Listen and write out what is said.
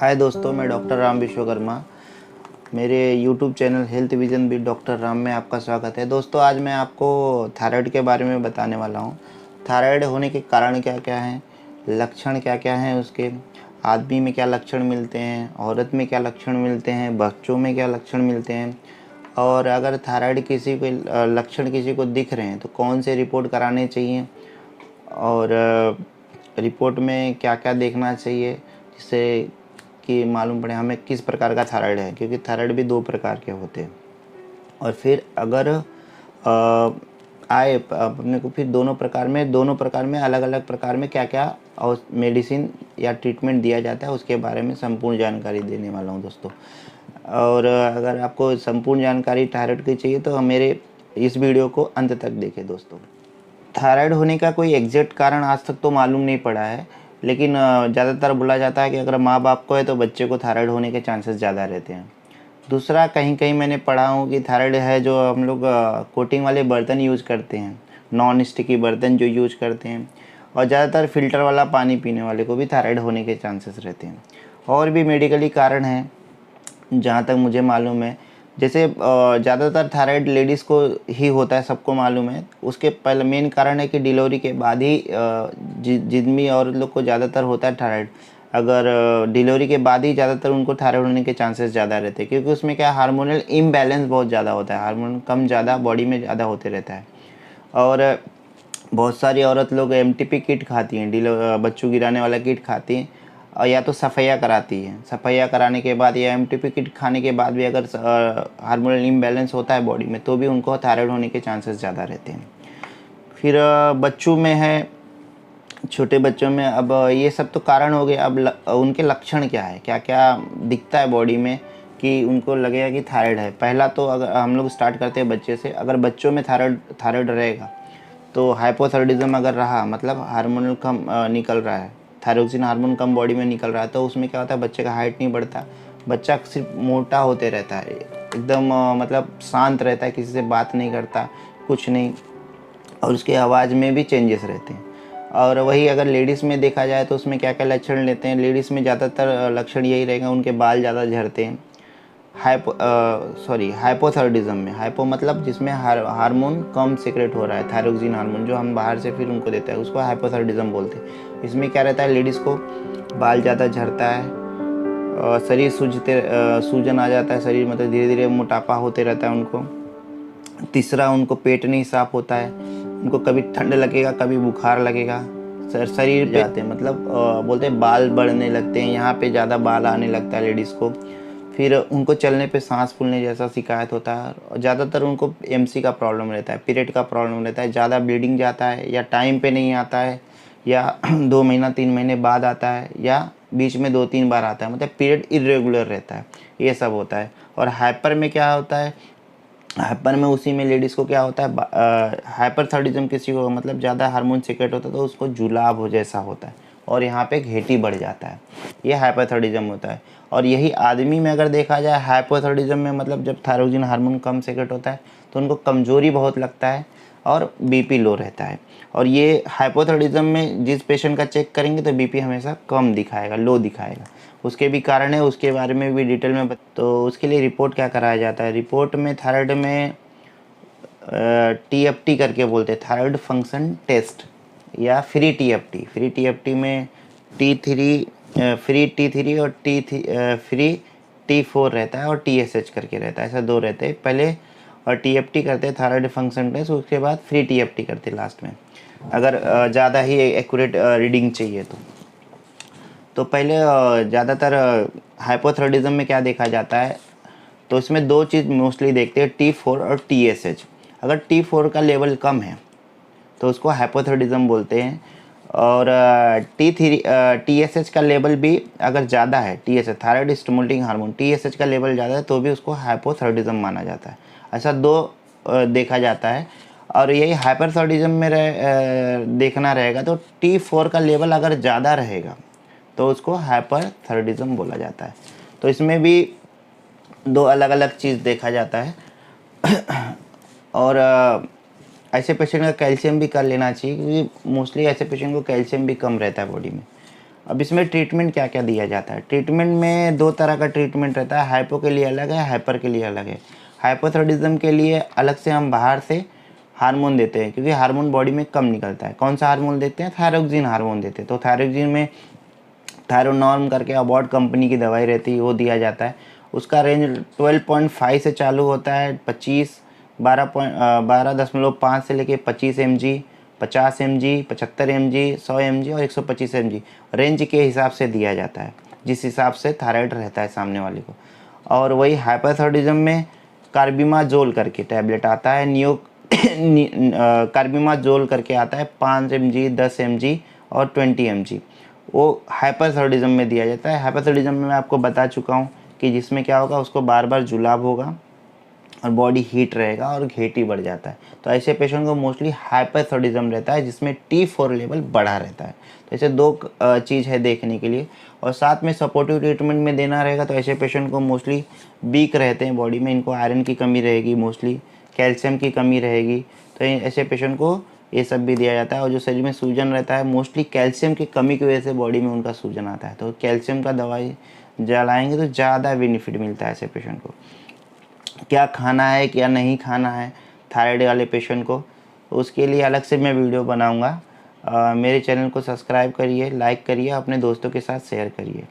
हाय दोस्तों, मैं डॉक्टर राम विश्वकर्मा। मेरे YouTube channel health vision with doctor Ram में आपका स्वागत है। दोस्तों, आज मैं आपको थायराइड के बारे में बताने वाला हूँ। थायराइड होने के कारण क्या क्या हैं, लक्षण क्या क्या हैं उसके, आदमी में क्या लक्षण मिलते हैं, औरत में क्या लक्षण मिलते हैं, बच्चों में क्या लक्षण मिलते हैं, और अगर थायराइड किसी को लक्षण किसी को दिख रहे हैं तो कौन से रिपोर्ट कराने चाहिए, और रिपोर्ट में क्या क्या देखना चाहिए जिससे कि मालूम पड़े हमें किस प्रकार का थायराइड है, क्योंकि थायराइड भी दो प्रकार के होते हैं। और फिर अगर आए अपने को, फिर दोनों प्रकार में अलग अलग प्रकार में क्या क्या और मेडिसिन या ट्रीटमेंट दिया जाता है उसके बारे में संपूर्ण जानकारी देने वाला हूँ दोस्तों। और अगर आपको संपूर्ण जानकारी थायराइड की चाहिए तो मेरे इस वीडियो को अंत तक देखें दोस्तों। थायराइड होने का कोई एग्जैक्ट कारण आज तक तो मालूम नहीं पड़ा है, लेकिन ज़्यादातर बोला जाता है कि अगर माँ बाप को है तो बच्चे को थायराइड होने के चांसेस ज़्यादा रहते हैं। दूसरा, कहीं कहीं मैंने पढ़ा हूँ कि थायराइड है जो हम लोग कोटिंग वाले बर्तन यूज़ करते हैं, नॉन स्टिकी बर्तन जो यूज़ करते हैं, और ज़्यादातर फ़िल्टर वाला पानी पीने वाले को भी थायराइड होने के चांसेस रहते हैं। और भी मेडिकली कारण हैं जहाँ तक मुझे मालूम है। जैसे ज़्यादातर थायराइड लेडीज़ को ही होता है, सबको मालूम है। उसके पहले मेन कारण है कि डिलीवरी के बाद ही जितनी औरत लोग को ज़्यादातर होता है थायराइड, अगर डिलीवरी के बाद ही ज़्यादातर उनको थायराइड होने के चांसेस ज़्यादा रहते हैं, क्योंकि उसमें क्या हार्मोनल इम्बैलेंस बहुत ज़्यादा होता है, हार्मोन कम ज़्यादा बॉडी में ज़्यादा होते रहता है। और बहुत सारी औरत लोग एमटीपी किट खाती हैं, बच्चों गिराने वाला किट खाती हैं, और या तो सफैया कराती है। सफैया कराने के बाद या एमटीपी किट खाने के बाद भी अगर हार्मोनल इम्बैलेंस होता है बॉडी में तो भी उनको थायराइड होने के चांसेस ज़्यादा रहते हैं। फिर बच्चों में है, छोटे बच्चों में। अब ये सब तो कारण हो गए। अब उनके लक्षण क्या है, क्या क्या दिखता है बॉडी में कि उनको लगेगा कि थायराइड है। पहला तो अगर हम लोग स्टार्ट करते हैं बच्चे से, अगर बच्चों में थायराइड रहेगा तो हाइपोथायराइडिज्म अगर रहा, मतलब हार्मोनल कम निकल रहा है, थायरोक्सिन हार्मोन कम बॉडी में निकल रहा है, तो उसमें क्या होता है, बच्चे का हाइट नहीं बढ़ता, बच्चा सिर्फ मोटा होते रहता है, एकदम मतलब शांत रहता है, किसी से बात नहीं करता, कुछ नहीं, और उसके आवाज़ में भी चेंजेस रहते हैं। और वही अगर लेडीज़ में देखा जाए तो उसमें क्या क्या लक्षण लेते हैं, लेडीज़ में ज़्यादातर लक्षण यही रहेगा, उनके बाल ज़्यादा झड़ते हैं। हाइपोथायराइडिज्म में, हाइपो मतलब जिसमें हार्मोन कम सीक्रेट हो रहा है, थायरोक्सिन हार्मोन जो हम बाहर से फिर उनको देते हैं, उसको हाइपोथायराइडिज्म बोलते हैं। इसमें क्या रहता है, लेडीज़ को बाल ज़्यादा झड़ता है, शरीर सूजन आ जाता है, शरीर मतलब धीरे धीरे मोटापा होते रहता है उनको। तीसरा, उनको पेट नहीं साफ होता है, उनको कभी ठंड लगेगा, कभी बुखार लगेगा, शरीर पे आते हैं, मतलब बोलते हैं बाल बढ़ने लगते हैं, यहाँ पे ज़्यादा बाल आने लगता है लेडीज़ को। फिर उनको चलने पे सांस फूलने जैसा शिकायत होता है, और ज़्यादातर उनको एमसी का प्रॉब्लम रहता है, पीरियड का प्रॉब्लम रहता है, ज़्यादा ब्लीडिंग जाता है, या टाइम पे नहीं आता है, या 2 महीना 3 महीने बाद आता है, या बीच में 2-3 बार आता है, मतलब पीरियड इरेगुलर रहता है, ये सब होता है। और हाइपर में क्या होता है, हाइपर में उसी में लेडीज़ को क्या होता है, हाइपरथायराइडिज्म किसी को मतलब ज़्यादा हार्मोन सीक्रेट होता है तो उसको जुलाब हो जैसा होता है, और यहाँ पे घेटी बढ़ जाता है, ये हाइपरथायराइडिज्म होता है। और यही आदमी में अगर देखा जाए, हाइपोथायराइडिज्म में मतलब जब थायरोक्सिन हार्मोन कम सीक्रेट होता है तो उनको कमजोरी बहुत लगता है और बीपी लो रहता है। और ये हाइपोथायराइडिज्म में जिस पेशेंट का चेक करेंगे तो बीपी हमेशा कम दिखाएगा, लो दिखाएगा। उसके भी कारण है, उसके बारे में भी डिटेल में तो उसके लिए रिपोर्ट क्या कराया जाता है। रिपोर्ट में थायराइड में टीएफटी करके बोलते हैं, थायराइड फंक्शन टेस्ट, या फ्री टीएफटी में फ्री T3 और फ्री T4 रहता है, और TSH करके रहता है, ऐसा दो रहते हैं पहले। और टीएफटी करते हैं थायराइड फंक्शन टेस्ट, उसके बाद फ्री टीएफटी करते हैं लास्ट में, अगर ज़्यादा ही एक्यूरेट रीडिंग चाहिए तो पहले ज़्यादातर हाइपोथायराइडिज्म में क्या देखा जाता है, तो इसमें दो चीज़ मोस्टली देखते हैं, T4 और TSH। अगर T4 का लेवल कम है तो उसको हाइपोथायराइडिज्म बोलते हैं, और TSH का लेवल भी अगर ज़्यादा है, TSH thyroid stimulating hormone, TSH का लेवल ज़्यादा है तो भी उसको हाइपोथायराइडिज्म माना जाता है। ऐसा दो देखा जाता है। और यही हाइपरथायराइडिज्म में देखना रहेगा तो T4 का लेवल अगर ज़्यादा रहेगा तो उसको हाइपरथायराइडिज्म बोला जाता है। तो इसमें भी दो अलग अलग चीज़ देखा जाता है। और ऐसे पेशेंट का कैल्शियम भी कर लेना चाहिए, क्योंकि मोस्टली ऐसे पेशेंट को कैल्शियम भी कम रहता है बॉडी में। अब इसमें ट्रीटमेंट क्या क्या दिया जाता है। ट्रीटमेंट में 2 तरह का ट्रीटमेंट रहता है, हाइपो के लिए अलग है, हाइपर के लिए अलग है। हाइपोथायराइडिज्म के लिए अलग से हम बाहर से हार्मोन देते हैं, क्योंकि हार्मोन बॉडी में कम निकलता है। कौन सा हार्मोन देते हैं? थायरोक्सिन हार्मोन देते हैं। तो थायरोक्सिन में थायरोनॉर्म करके अबॉट कंपनी की दवाई रहती है, वो दिया जाता है। उसका रेंज 12.5 से चालू होता है, 12.5 से लेके 25 mg, 50 mg, 75 mg, 100 mg और 125 mg रेंज के हिसाब से दिया जाता है, जिस हिसाब से थायराइड रहता है सामने वाले को। और वही हाइपोथायराइडिज्म में कार्बिमाजोल करके टैबलेट आता है, कार्बिमाजोल करके आता है, 5 mg, 10 mg और 20 mg, वो हाइपरथायराइडिज्म में दिया जाता है। हाइपरथायराइडिज्म में मैं आपको बता चुका हूँ कि जिसमें क्या होगा, उसको बार बार जुलाब होगा और बॉडी हीट रहेगा और घेटी बढ़ जाता है। तो ऐसे पेशेंट को मोस्टली हाइपरथायराइडिज्म रहता है, जिसमें T4 लेवल बढ़ा रहता है। तो ऐसे 2 चीज़ है देखने के लिए। और साथ में सपोर्टिव ट्रीटमेंट में देना रहेगा। तो ऐसे पेशेंट को मोस्टली वीक रहते हैं बॉडी में, इनको आयरन की कमी रहेगी, मोस्टली कैल्शियम की कमी रहेगी। तो ऐसे पेशेंट को ये सब भी दिया जाता है। और जो शरीर में सूजन रहता है, मोस्टली कैल्शियम की कमी की वजह से बॉडी में उनका सूजन आता है। तो कैल्शियम का दवाई जलाएंगे तो ज़्यादा बेनिफिट मिलता है ऐसे पेशेंट को। क्या खाना है क्या नहीं खाना है थायराइड वाले पेशेंट को, उसके लिए अलग से मैं वीडियो बनाऊंगा। मेरे चैनल को सब्सक्राइब करिए, लाइक करिए, अपने दोस्तों के साथ शेयर करिए।